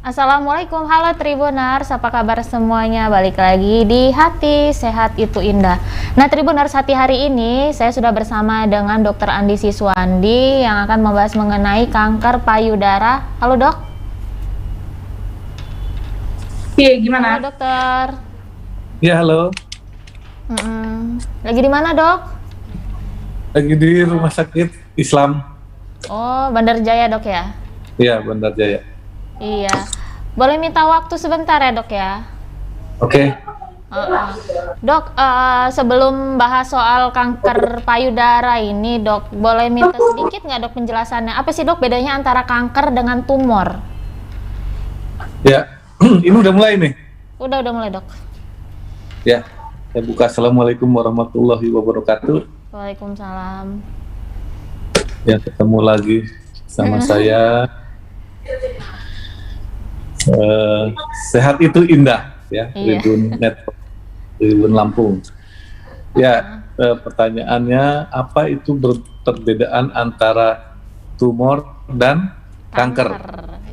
Assalamualaikum, halo Tribuners, apa kabar semuanya? Balik lagi di Hati Sehat Itu Indah. Nah Tribuners, hati hari ini saya sudah bersama dengan Dr. Andi Siswandi yang akan membahas mengenai kanker payudara. Halo dok. Iya, gimana? Halo dokter. Ya, halo. Lagi di mana dok? Lagi di Rumah Sakit Islam. Oh, Bandar Jaya dok ya? Iya, Bandar Jaya. Iya. Boleh minta waktu sebentar ya dok ya? Oke. Dok, sebelum bahas soal kanker payudara ini, dok, boleh minta sedikit nggak dok penjelasannya? Apa sih dok bedanya antara kanker dengan tumor? Ya, ini udah mulai nih. Udah mulai dok. Ya, saya buka. Assalamualaikum warahmatullahi wabarakatuh. Waalaikumsalam. Ya, ketemu lagi sama saya. Sehat itu indah, ya. Iya. Tribun Network, Tribun Lampung. Ya, pertanyaannya apa itu perbedaan antara tumor dan kanker?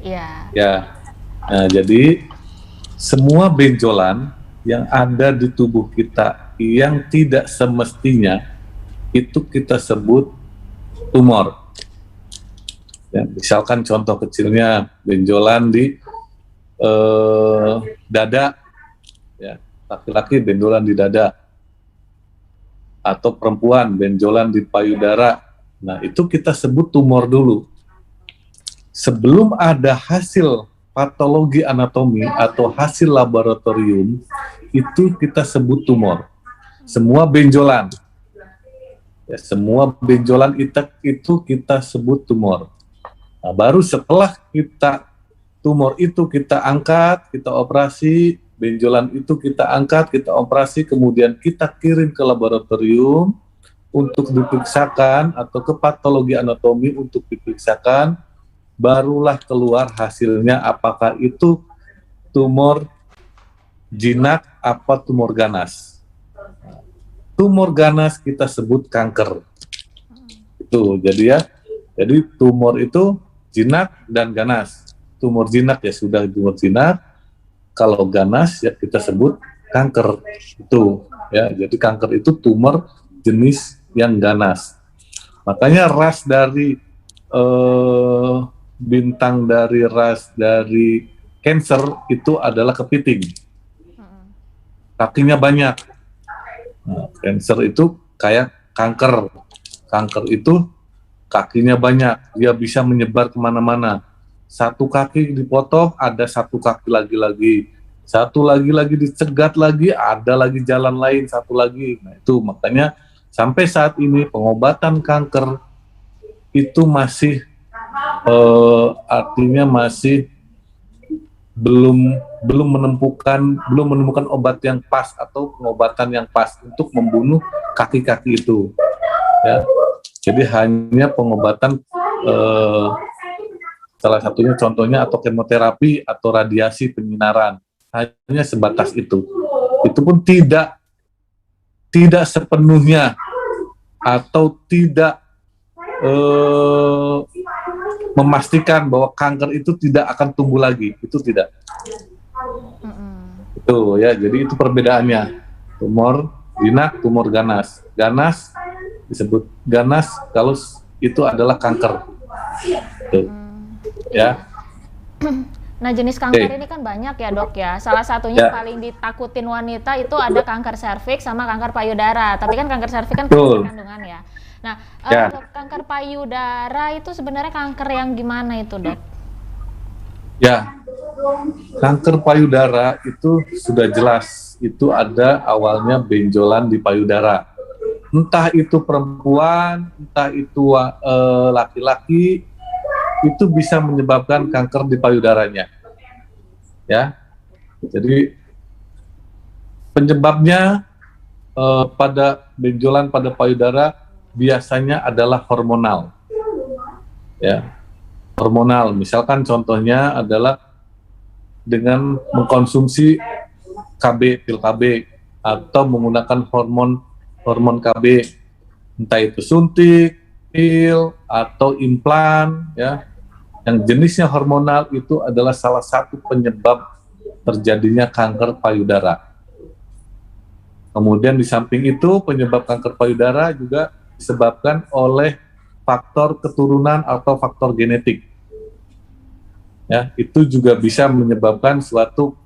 Iya. Ya, nah, jadi semua benjolan yang ada di tubuh kita yang tidak semestinya itu kita sebut tumor. Ya, misalkan contoh kecilnya benjolan di dada, ya, laki-laki benjolan di dada, atau perempuan benjolan di payudara. Nah, itu kita sebut tumor dulu. Sebelum ada hasil patologi anatomi atau hasil laboratorium, itu kita sebut tumor. Semua benjolan, ya, semua benjolan itu kita sebut tumor. Nah, baru setelah tumor itu kita angkat, kita operasi, benjolan itu kita angkat, kita operasi, kemudian kita kirim ke laboratorium untuk diperiksakan atau ke patologi anatomi untuk diperiksakan, barulah keluar hasilnya apakah itu tumor jinak apa tumor ganas. Tumor ganas kita sebut kanker. Itu jadi tumor itu jinak dan ganas. Tumor jinak ya sudah tumor jinak, kalau ganas ya kita sebut kanker. Itu ya, jadi kanker itu tumor jenis yang ganas. Makanya ras dari bintang dari ras dari cancer itu adalah kepiting. Kakinya banyak. Nah, cancer itu kayak kanker. Kanker itu kakinya banyak, dia bisa menyebar kemana-mana. Satu kaki dipotong, ada satu kaki lagi-lagi. Satu lagi dicegat lagi, ada lagi jalan lain, satu lagi. Nah, itu makanya sampai saat ini pengobatan kanker itu masih artinya masih belum menemukan obat yang pas atau pengobatan yang pas untuk membunuh kaki-kaki itu. Ya. Jadi hanya pengobatan salah satunya contohnya atau kemoterapi atau radiasi penyinaran, hanya sebatas itu. Itu pun tidak sepenuhnya atau tidak memastikan bahwa kanker itu tidak akan tumbuh lagi. Itu tidak. Itu ya, jadi itu perbedaannya. Tumor jinak, tumor ganas. Ganas disebut ganas kalau itu adalah kanker. Tuh. Ya. Nah jenis kanker ini kan banyak ya dok ya. Salah satunya paling ditakutin wanita itu ada kanker serviks sama kanker payudara. Tapi kan kanker serviks kan kanker kandungan ya. Nah dok, kanker payudara itu sebenarnya kanker yang gimana itu dok? Ya, kanker payudara itu sudah jelas. Itu ada awalnya benjolan di payudara. Entah itu perempuan, entah itu laki-laki, itu bisa menyebabkan kanker di payudaranya. Ya, jadi penyebabnya pada benjolan pada payudara biasanya adalah hormonal. Ya, hormonal. Misalkan contohnya adalah dengan mengkonsumsi pil KB atau menggunakan hormon KB, entah itu suntik, pil atau implan, ya, yang jenisnya hormonal itu adalah salah satu penyebab terjadinya kanker payudara. Kemudian di samping itu penyebab kanker payudara juga disebabkan oleh faktor keturunan atau faktor genetik. Ya, itu juga bisa menyebabkan suatu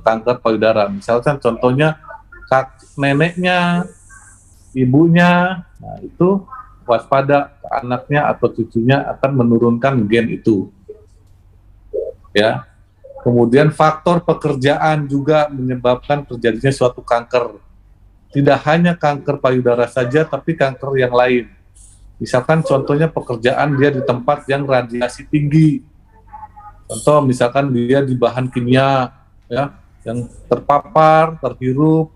kanker payudara. Misalkan contohnya neneknya, ibunya, nah itu waspada anaknya atau cucunya akan menurunkan gen itu. Ya. Kemudian faktor pekerjaan juga menyebabkan terjadinya suatu kanker. Tidak hanya kanker payudara saja, tapi kanker yang lain. Misalkan contohnya pekerjaan dia di tempat yang radiasi tinggi. Contoh misalkan dia di bahan kimia, ya, yang terpapar, terhirup,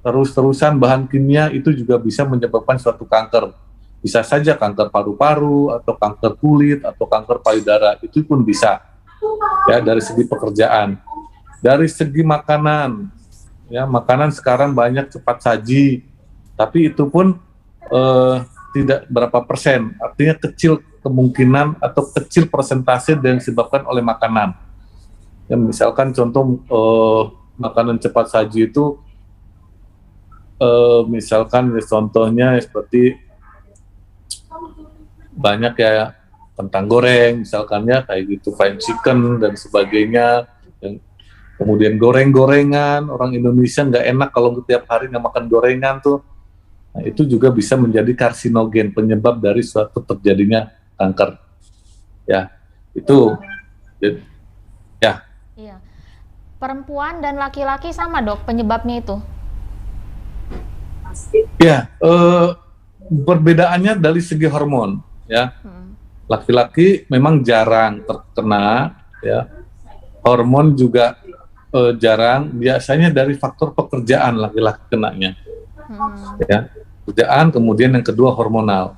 terus-terusan bahan kimia itu juga bisa menyebabkan suatu kanker. Bisa saja kanker paru-paru, atau kanker kulit, atau kanker payudara, itu pun bisa. Ya, dari segi pekerjaan. Dari segi makanan, ya, makanan sekarang banyak cepat saji, tapi itu pun tidak berapa persen, artinya kecil kemungkinan atau kecil persentase yang disebabkan oleh makanan. Ya, misalkan contoh makanan cepat saji itu misalkan contohnya seperti banyak ya kentang goreng misalkannya kayak gitu, fried chicken dan sebagainya. Kemudian goreng-gorengan, orang Indonesia nggak enak kalau tiap hari nggak makan gorengan tuh. Nah, itu juga bisa menjadi karsinogen, penyebab dari suatu terjadinya kanker. Ya, itu. Ya. Iya. Perempuan dan laki-laki sama dok penyebabnya itu? Ya, perbedaannya dari segi hormon. Ya, laki-laki memang jarang terkena. Ya, hormon juga jarang. Biasanya dari faktor pekerjaan laki-laki kenanya. Ya, pekerjaan, kemudian yang kedua hormonal.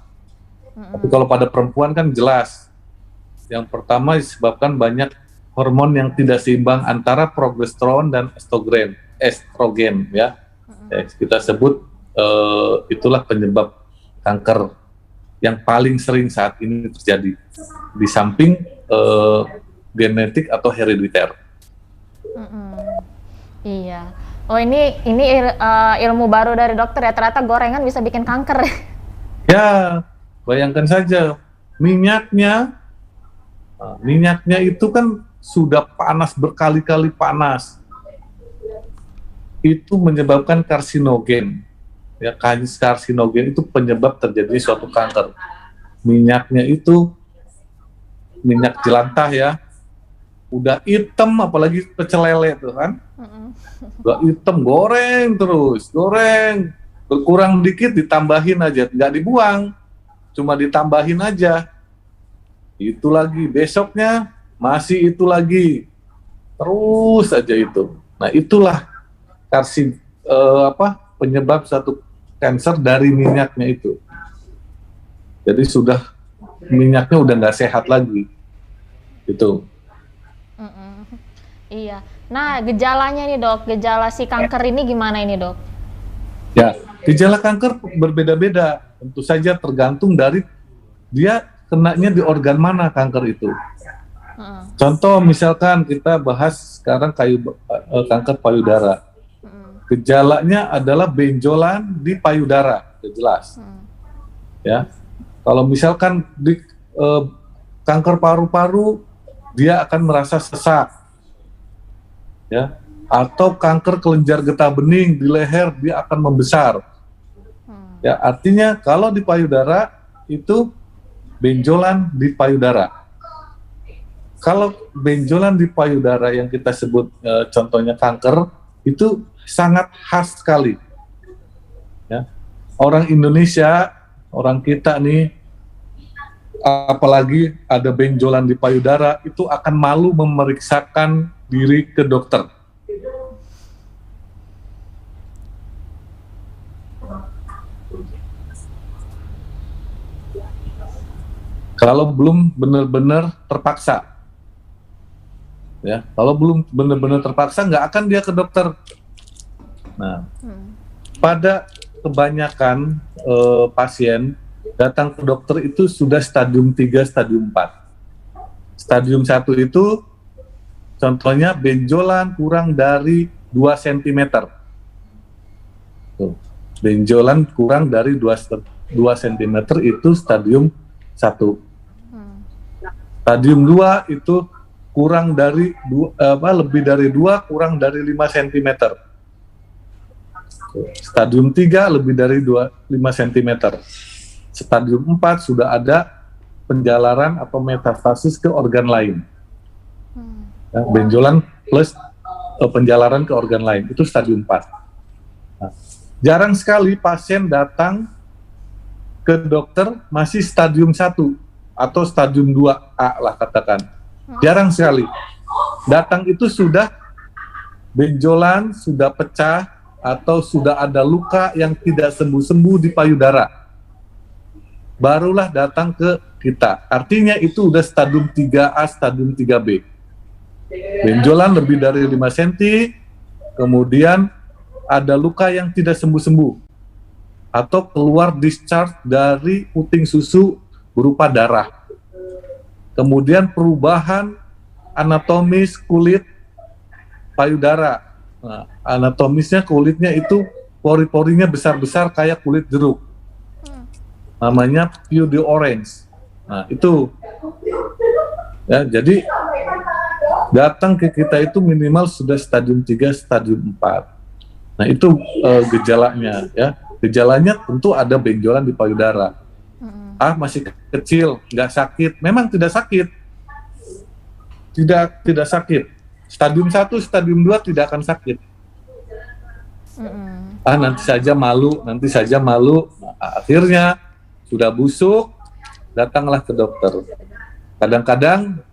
Tapi kalau pada perempuan kan jelas. Yang pertama disebabkan banyak hormon yang tidak seimbang antara progesteron dan estrogen, ya. Kita sebut itulah penyebab kanker yang paling sering saat ini terjadi. Di samping genetik atau herediter. Iya. Oh ini ilmu baru dari dokter ya, ternyata gorengan bisa bikin kanker. Ya, bayangkan saja minyaknya itu kan sudah panas, berkali-kali panas. Itu menyebabkan karsinogen. Ya, karsinogen itu penyebab terjadi suatu kanker. Minyaknya itu minyak jelantah ya, udah hitam, apalagi pecel lele tuh kan. Udah hitam, goreng terus, goreng. Berkurang dikit ditambahin aja, nggak dibuang, cuma ditambahin aja. Itu lagi, besoknya masih itu lagi, terus aja itu. Nah itulah penyebab satu kanker dari minyaknya itu. Jadi minyaknya udah nggak sehat lagi, gitu. Iya. Nah gejalanya nih dok, gejala si kanker ini gimana ini dok? Ya, gejala kanker berbeda-beda. Tentu saja tergantung dari dia kenanya di organ mana kanker itu. Contoh misalkan kita bahas sekarang kanker payudara. Gejalanya adalah benjolan di payudara, jelas. Ya, kalau misalkan di kanker paru-paru, dia akan merasa sesak. Ya, atau kanker kelenjar getah bening di leher, dia akan membesar. Ya, artinya kalau di payudara itu benjolan di payudara. Kalau benjolan di payudara yang kita sebut contohnya kanker itu sangat khas sekali. Ya. Orang Indonesia, orang kita nih, apalagi ada benjolan di payudara, itu akan malu memeriksakan diri ke dokter. Kalau belum benar-benar terpaksa. Ya, kalau belum benar-benar terpaksa, nggak akan dia ke dokter. Nah, pada kebanyakan pasien datang ke dokter itu sudah stadium 3, stadium 4. Stadium 1 itu contohnya benjolan kurang dari 2 cm. Tuh. Benjolan kurang dari 2 cm itu stadium 1. Stadium 2 itu kurang dari lebih dari 2 kurang dari 5 cm. Stadium 3 lebih dari 5 cm. Stadium 4 sudah ada penjalaran atau metastasis ke organ lain. Ya, benjolan plus penjalaran ke organ lain, itu stadium 4. Nah, jarang sekali pasien datang ke dokter masih stadium 1 atau stadium 2A lah katakan. Jarang sekali. Datang itu sudah benjolan, sudah pecah, atau sudah ada luka yang tidak sembuh-sembuh di payudara. Barulah datang ke kita. Artinya itu udah stadium 3A, stadium 3B. Benjolan lebih dari 5 cm, kemudian ada luka yang tidak sembuh-sembuh, atau keluar discharge dari puting susu berupa darah. Kemudian perubahan anatomis kulit payudara. Nah, anatomisnya kulitnya itu pori-porinya besar-besar kayak kulit jeruk. Namanya pseudo orange. Nah, itu ya, jadi datang ke kita itu minimal sudah stadium 3, stadium 4. Nah, itu gejalanya ya. Gejalanya tentu ada benjolan di payudara. Masih kecil, nggak sakit. Memang tidak sakit. Tidak sakit. Stadium 1, stadium 2 tidak akan sakit. Nanti saja malu. Nah, akhirnya sudah busuk, datanglah ke dokter. Kadang-kadang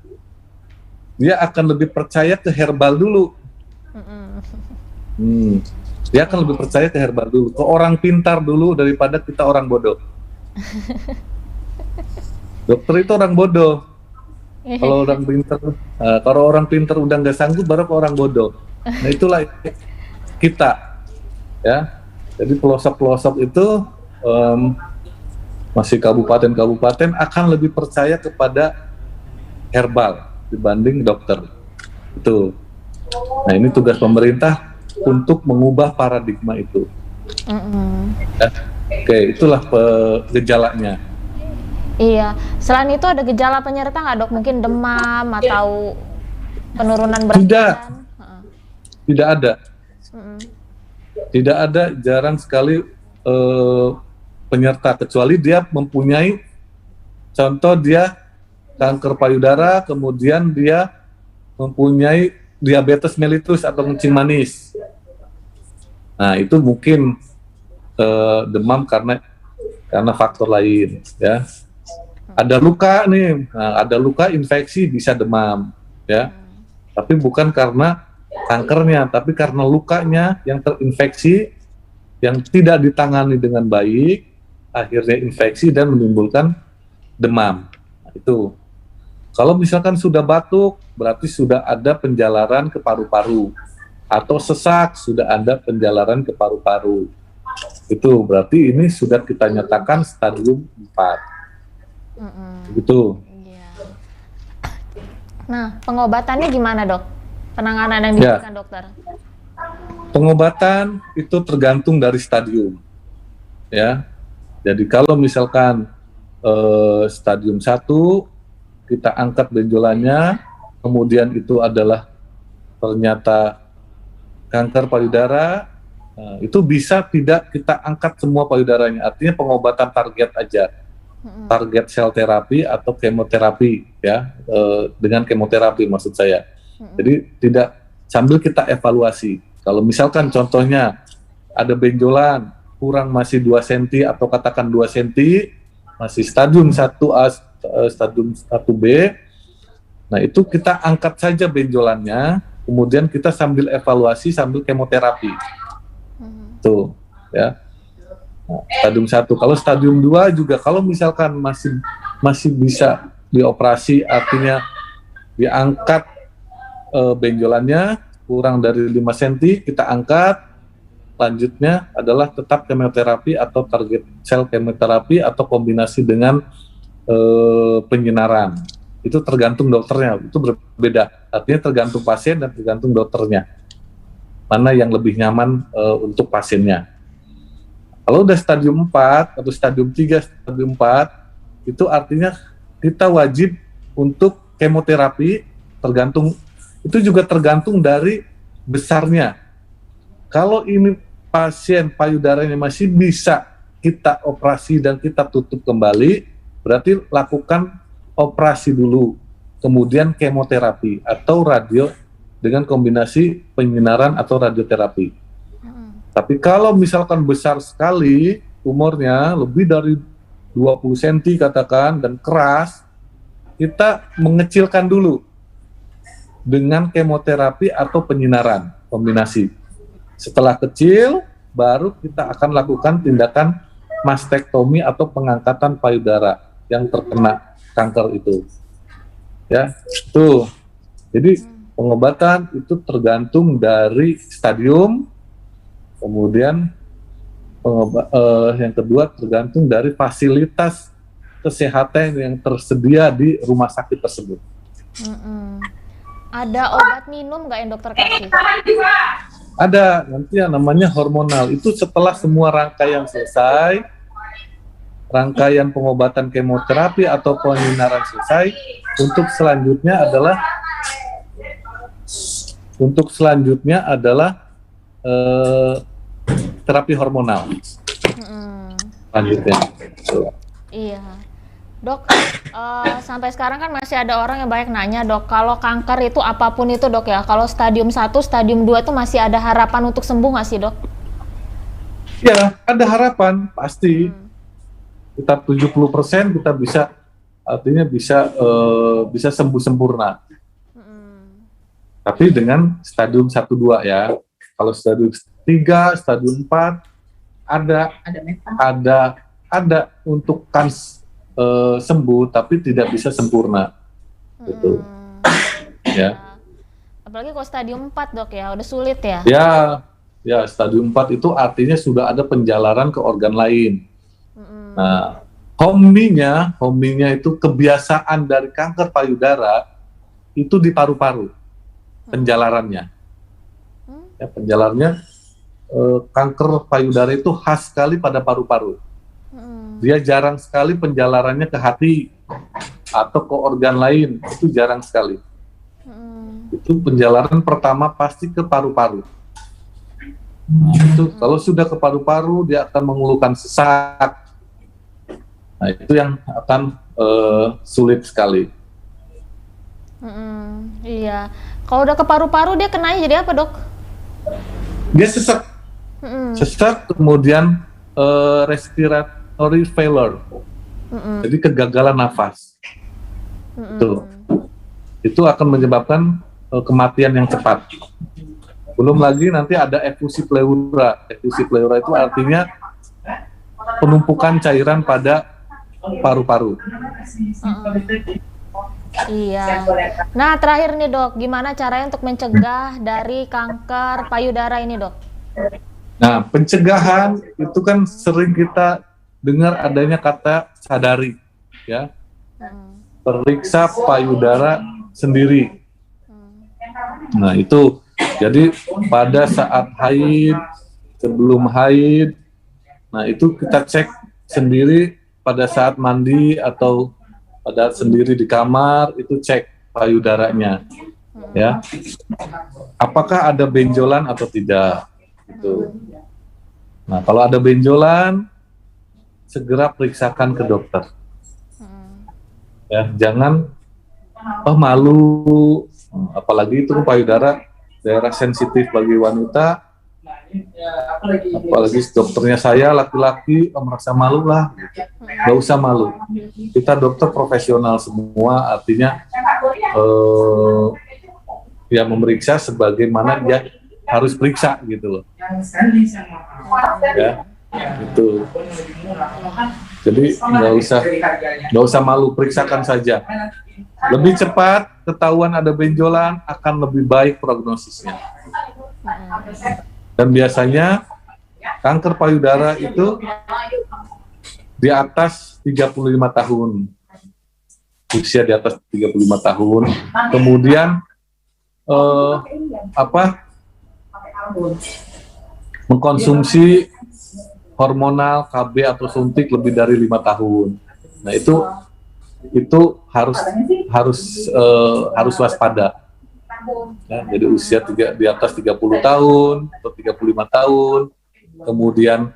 dia akan lebih percaya ke herbal dulu. Dia akan lebih percaya ke herbal dulu, ke orang pintar dulu daripada kita orang bodoh. Dokter itu orang bodoh. Kalau orang pintar udah nggak sanggup, baru ke orang bodoh. Nah, itulah kita, ya. Jadi pelosok-pelosok itu masih kabupaten-kabupaten akan lebih percaya kepada herbal dibanding dokter. Itu. Nah, ini tugas pemerintah untuk mengubah paradigma itu. Ya. Oke, itulah gejalanya. Iya. Selain itu ada gejala penyerta nggak, Dok? Mungkin demam atau penurunan berat badan? Tidak ada. Tidak ada, jarang sekali penyerta, kecuali dia mempunyai, contoh dia kanker payudara, kemudian dia mempunyai diabetes mellitus atau kencing manis. Nah, itu mungkin demam karena faktor lain, ya. Ada luka nih, ada luka infeksi bisa demam, ya. Tapi bukan karena kankernya, tapi karena lukanya yang terinfeksi, yang tidak ditangani dengan baik, akhirnya infeksi dan menimbulkan demam. Nah, itu. Kalau misalkan sudah batuk, berarti sudah ada penjalaran ke paru-paru. Atau sesak, sudah ada penjalaran ke paru-paru. Itu berarti ini sudah kita nyatakan stadium 4. Gitu. Nah, pengobatannya gimana, Dok? Penanganan yang diberikan dokter? Pengobatan itu tergantung dari stadium. Ya. Jadi kalau misalkan stadium 1, kita angkat benjolannya, kemudian itu adalah ternyata kanker payudara, itu bisa tidak kita angkat semua payudaranya, artinya pengobatan target aja, target sel terapi atau kemoterapi, ya, dengan kemoterapi maksud saya. Jadi tidak, sambil kita evaluasi. Kalau misalkan contohnya ada benjolan kurang masih 2 cm atau katakan 2 cm, masih stadium 1A, stadium 1B, nah itu kita angkat saja benjolannya, kemudian kita sambil evaluasi, sambil kemoterapi. Tuh, ya. Nah, stadium 1. Kalau stadium 2 juga, kalau misalkan masih bisa dioperasi, artinya diangkat benjolannya kurang dari 5 cm, kita angkat. Lanjutnya adalah tetap kemoterapi atau target sel kemoterapi atau kombinasi dengan penyinaran. itu tergantung dokternya, itu berbeda. Artinya tergantung pasien dan tergantung dokternya. Mana yang lebih nyaman untuk pasiennya. Kalau udah stadium 4 atau stadium 3, stadium 4, itu artinya kita wajib untuk kemoterapi, itu juga tergantung dari besarnya. Kalau ini pasien payudaranya masih bisa kita operasi dan kita tutup kembali, berarti lakukan operasi dulu, kemudian kemoterapi atau radio dengan kombinasi penyinaran atau radioterapi. Tapi kalau misalkan besar sekali tumornya, lebih dari 20 cm katakan, dan keras, kita mengecilkan dulu dengan kemoterapi atau penyinaran kombinasi. Setelah kecil, baru kita akan lakukan tindakan mastektomi atau pengangkatan payudara yang terkena kanker itu. Ya, tuh. Jadi pengobatan itu tergantung dari stadium, kemudian yang kedua tergantung dari fasilitas kesehatan yang tersedia di rumah sakit tersebut. Ada obat minum nggak yang dokter kasih? Ada, nanti yang namanya hormonal. Itu setelah semua rangkaian selesai, rangkaian pengobatan kemoterapi atau penyinaran selesai, untuk selanjutnya adalah terapi hormonal. Lanjutnya. Iya. Dok, sampai sekarang kan masih ada orang yang banyak nanya, Dok, kalau kanker itu apapun itu, Dok, ya, kalau stadium 1, stadium 2 itu masih ada harapan untuk sembuh nggak sih, Dok? Ya, ada harapan, pasti. Kita 70% kita bisa, artinya bisa sembuh sempurna. Tapi dengan stadium 1, 2 ya. Kalau stadium 3, stadium 4 ada untuk kans sembuh, tapi tidak bisa sempurna. Gitu. Ya. Apalagi kalau stadium 4, Dok, ya, udah sulit ya? Ya, stadium 4 itu artinya sudah ada penjalaran ke organ lain. Nah, hominya itu kebiasaan dari kanker payudara itu di paru-paru, penjalarannya. Ya, penjalarannya kanker payudara itu khas sekali pada paru-paru. Dia jarang sekali penjalarannya ke hati atau ke organ lain, itu jarang sekali. Itu penjalaran pertama pasti ke paru-paru. Itu kalau sudah ke paru-paru dia akan mengeluhkan sesak. Nah, itu yang akan sulit sekali. Iya. Kalau udah ke paru-paru dia kenanya jadi apa, Dok? Dia sesak. Sesak, kemudian respiratory failure. Jadi kegagalan nafas. Itu akan menyebabkan kematian yang cepat. Belum lagi nanti ada efusi pleura. Efusi pleura itu artinya penumpukan cairan pada paru-paru. Iya. Nah, terakhir nih, Dok, gimana caranya untuk mencegah dari kanker payudara ini, Dok? Nah, pencegahan itu kan sering kita dengar adanya kata sadari, ya. Periksa payudara sendiri. Nah, itu jadi pada saat haid, sebelum haid, nah itu kita cek sendiri pada saat mandi atau pada sendiri di kamar, itu cek payudaranya, ya. Apakah ada benjolan atau tidak? Gitu. Nah, kalau ada benjolan, segera periksakan ke dokter. Ya, jangan malu, apalagi itu payudara daerah sensitif bagi wanita, apalagi dokternya saya laki-laki, merasa malu lah, nggak usah malu. Kita dokter profesional semua, artinya ya memeriksa sebagaimana dia harus periksa gitu loh. Ya, itu. Jadi nggak usah malu, periksakan saja. Lebih cepat ketahuan ada benjolan, akan lebih baik prognosisnya. Dan biasanya kanker payudara itu di atas 35 tahun. usia di atas 35 tahun. Kemudian mengkonsumsi hormonal KB atau suntik lebih dari 5 tahun. Nah, itu harus waspada. Ya, jadi usia di atas 30 tahun atau 35 tahun, kemudian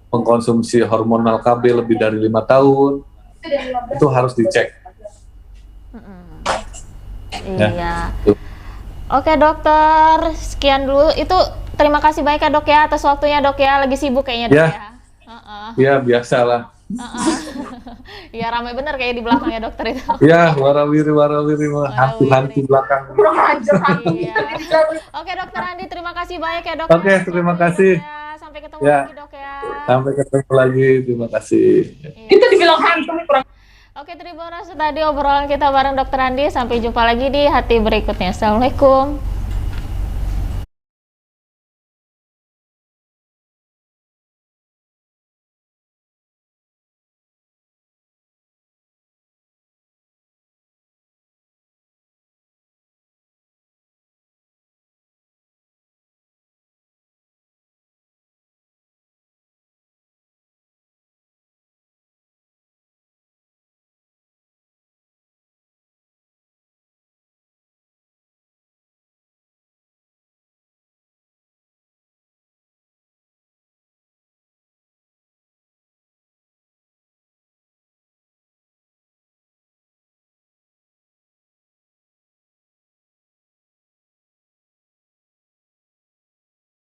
mengkonsumsi hormonal KB lebih dari 5 tahun, itu harus dicek. Iya. Ya, Oke dokter, sekian dulu. Itu terima kasih banyak ya dok ya atas waktunya dok ya. Lagi sibuk kayaknya dok ya. Ya biasalah. Iya ramai bener kayak di belakang ya dokter itu. Ya warawiri hantu belakang. Iya. Oke dokter Andi, terima kasih banyak ya dok. Oke, terima kasih. Ya, sampai ketemu Ya. lagi dok ya. Sampai ketemu lagi, terima kasih. Itu dibilang hantu kurang. Oke Tribuners, tadi obrolan kita bareng dokter Andi. Sampai jumpa lagi di hati berikutnya. Assalamualaikum.